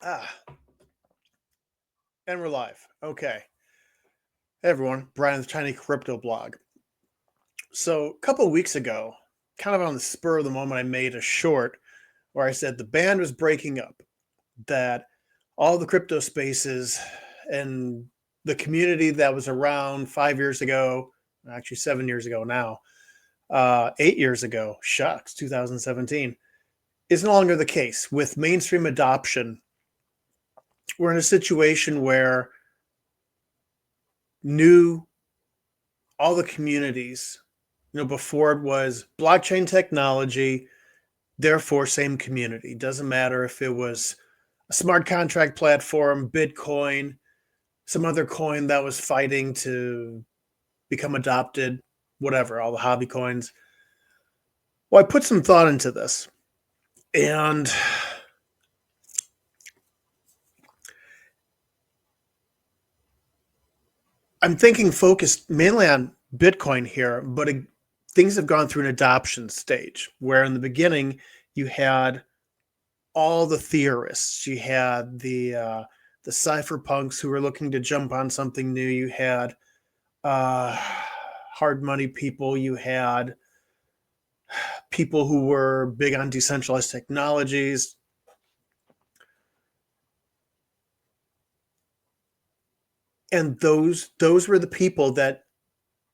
Ah, and we're live. Okay. Hey everyone, Brian with Tiny Crypto Blog. So a couple of weeks ago, kind of on the spur of the moment, I made a short where I said the band was breaking up, that all the crypto spaces and the community that was around 5 years ago, actually 7 years ago now, 8 years ago, shucks, 2017, is no longer the case. With mainstream adoption, we're in a situation where new all the communities, before it was blockchain technology, therefore same community. Doesn't matter if it was a smart contract platform, Bitcoin, some other coin that was fighting to become adopted, whatever, all the hobby coins. Well, I put some thought into this, and I'm thinking focused mainly on Bitcoin here, but things have gone through an adoption stage where in the beginning you had all the theorists. You had the cypherpunks who were looking to jump on something new. You had uh, hard money people. You had people who were big on decentralized technologies. And those were the people that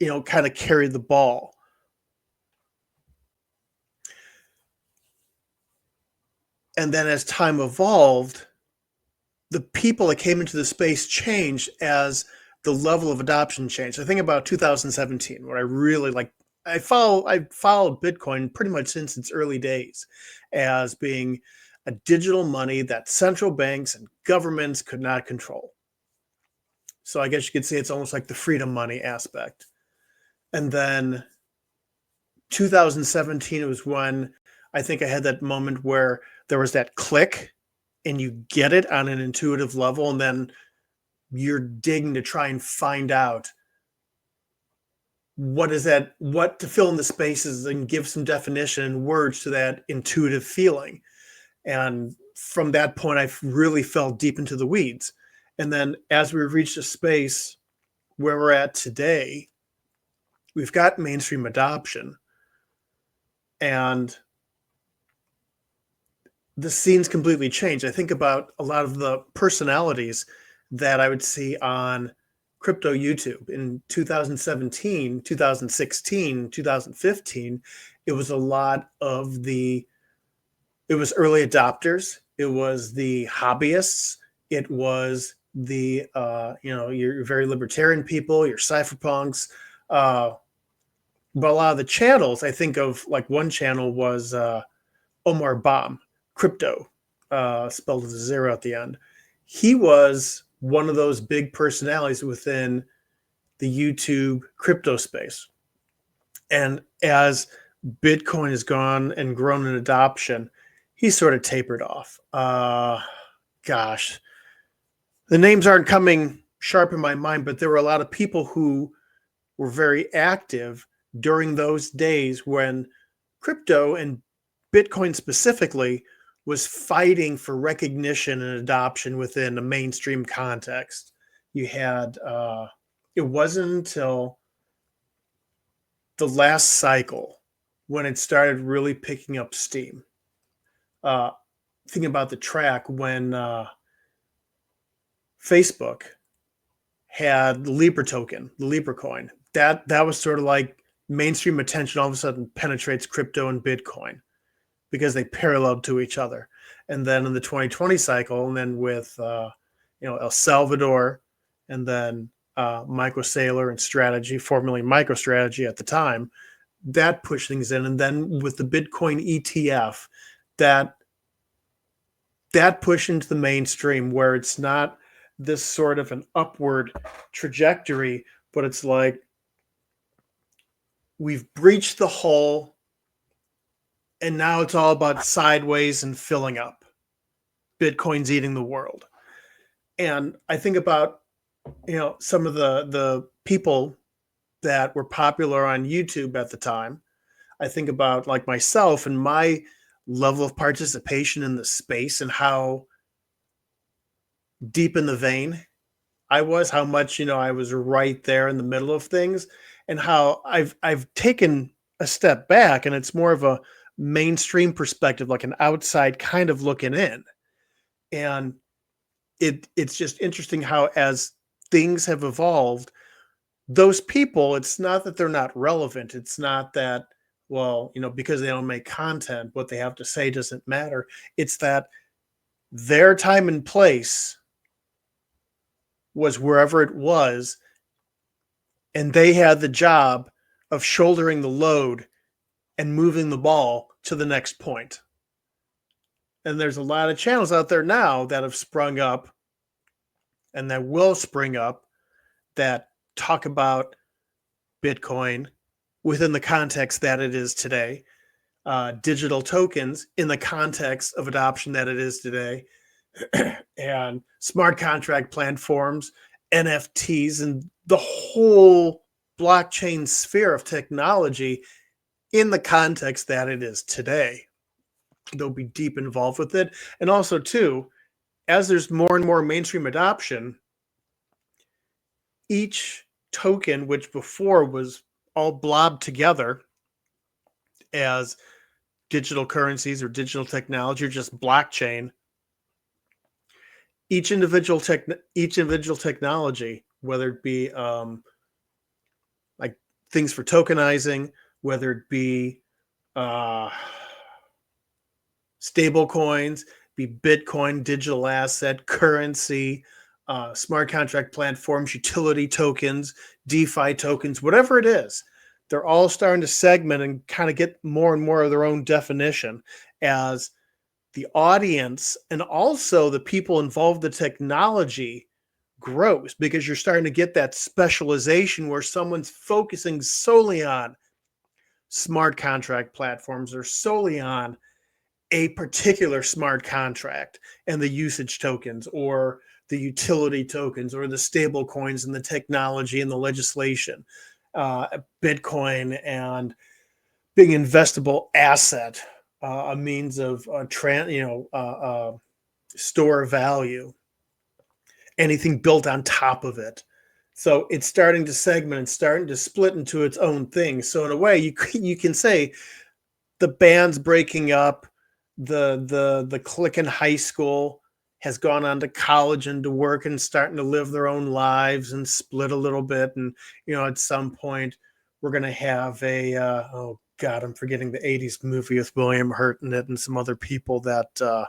kind of carried the ball. And then as time evolved, the people that came into the space changed as the level of adoption changed. I think about 2017, where I really like. I followed Bitcoin pretty much since its early days as being a digital money that central banks and governments could not control. So I guess you could say it's almost like the freedom money aspect. And then 2017 was when I think I had that moment where there was that click and you get it on an intuitive level, and then you're digging to try and find out what to fill in the spaces and give some definition and words to that intuitive feeling. And from that point, I really fell deep into the weeds. And then as we've reached a space where we're at today, we've got mainstream adoption, and the scene's completely changed. I think about a lot of the personalities that I would see on crypto YouTube in 2017, 2016, 2015. It was a lot of it was early adopters, it was the hobbyists, it was the your very libertarian people, your cypherpunks. But a lot of the channels, I think of like one channel was Omar Bomb, crypto, spelled with a zero at the end. He was one of those big personalities within the YouTube crypto space. And as Bitcoin has gone and grown in adoption, he sort of tapered off. Gosh, the names aren't coming sharp in my mind, but there were a lot of people who were very active during those days when crypto and Bitcoin specifically was fighting for recognition and adoption within a mainstream context. You had it wasn't until the last cycle when it started really picking up steam. Thinking about the track when Facebook had the Libra token, the Libra coin. That was sort of like mainstream attention all of a sudden penetrates crypto and Bitcoin because they paralleled to each other. And then in the 2020 cycle, and then with El Salvador, and then MicroSailor and Strategy, formerly MicroStrategy at the time, that pushed things in. And then with the Bitcoin ETF, that push into the mainstream where it's not this sort of an upward trajectory, but it's like we've breached the hole and now it's all about sideways and filling up. Bitcoin's eating the world. And I think about, some of the people that were popular on YouTube at the time. I think about like myself and my level of participation in the space and how deep in the vein I was, how much, I was right there in the middle of things, and how I've taken a step back and it's more of a mainstream perspective, like an outside kind of looking in. And it's just interesting how as things have evolved, those people, it's not that they're not relevant. It's not that, well, because they don't make content, what they have to say doesn't matter. It's that their time and place was wherever it was, and they had the job of shouldering the load and moving the ball to the next point. And there's a lot of channels out there now that have sprung up and that will spring up that talk about Bitcoin within the context that it is today, digital tokens in the context of adoption that it is today, and smart contract platforms, NFTs, and the whole blockchain sphere of technology in the context that it is today. They'll be deep involved with it. And also, too, as there's more and more mainstream adoption, each token, which before was all blobbed together as digital currencies or digital technology or just blockchain, each individual technology, whether it be like things for tokenizing, whether it be uh, stable coins, be Bitcoin, digital asset, currency, smart contract platforms, utility tokens, DeFi tokens, whatever it is, they're all starting to segment and kind of get more and more of their own definition as the audience and also the people involved in the technology grows, because you're starting to get that specialization where someone's focusing solely on smart contract platforms or solely on a particular smart contract and the usage tokens or the utility tokens or the stable coins and the technology and the legislation, Bitcoin and being investable asset, a means of store value, anything built on top of it. So it's starting to segment and starting to split into its own thing. So in a way, you can say the band's breaking up, the clique in high school has gone on to college and to work and starting to live their own lives and split a little bit. And at some point, we're going to have a oh God, I'm forgetting the '80s movie with William Hurt in it and some other people that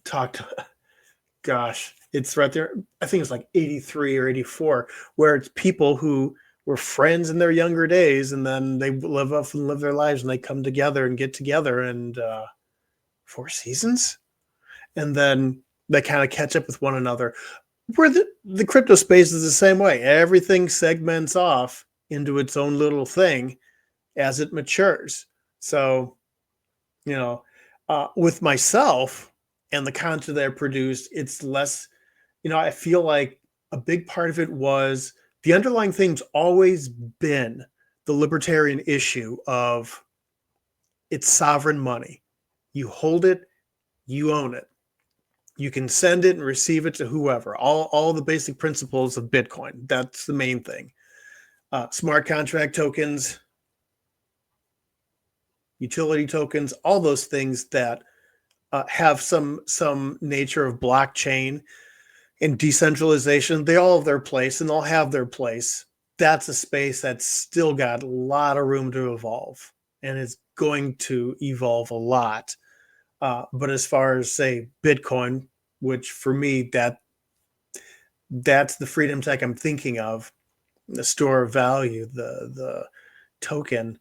talked. Gosh, it's right there. I think it's like '83 or '84, where it's people who were friends in their younger days, and then they live up and live their lives, and they come together and get together, and Four Seasons, and then they kind of catch up with one another. Where the crypto space is the same way. Everything segments off into its own little thing as it matures. So, with myself and the content that I produced, it's less, I feel like a big part of it was the underlying thing's always been the libertarian issue of it's sovereign money. You hold it, you own it. You can send it and receive it to whoever. All the basic principles of Bitcoin. That's the main thing. Smart contract tokens, utility tokens, all those things that have some nature of blockchain and decentralization. They all have their place and they'll have their place. That's a space that's still got a lot of room to evolve, and it's going to evolve a lot. But as far as, say, Bitcoin, which for me, that's the freedom tech I'm thinking of, the store of value, the token,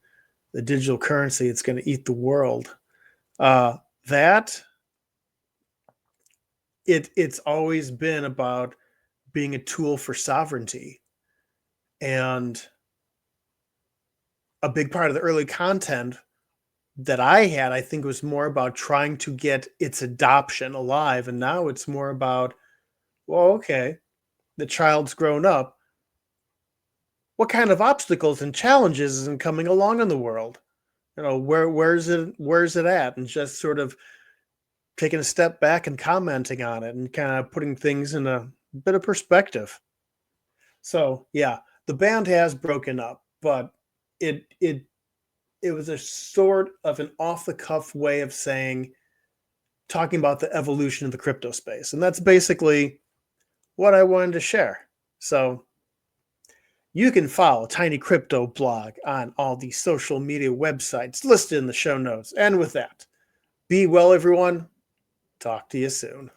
the digital currency, it's going to eat the world. That it's always been about being a tool for sovereignty. And a big part of the early content that I had, I think, was more about trying to get its adoption alive. And now it's more about, well, okay, the child's grown up. What kind of obstacles and challenges isn't coming along in the world? Where's it at? And just sort of taking a step back and commenting on it and kind of putting things in a bit of perspective. So yeah, the band has broken up, but it it it was a sort of an off the cuff way of saying, talking about the evolution of the crypto space. And that's basically what I wanted to share. So you can follow Tiny Crypto Blog on all the social media websites listed in the show notes. And with that, be well, everyone. Talk to you soon.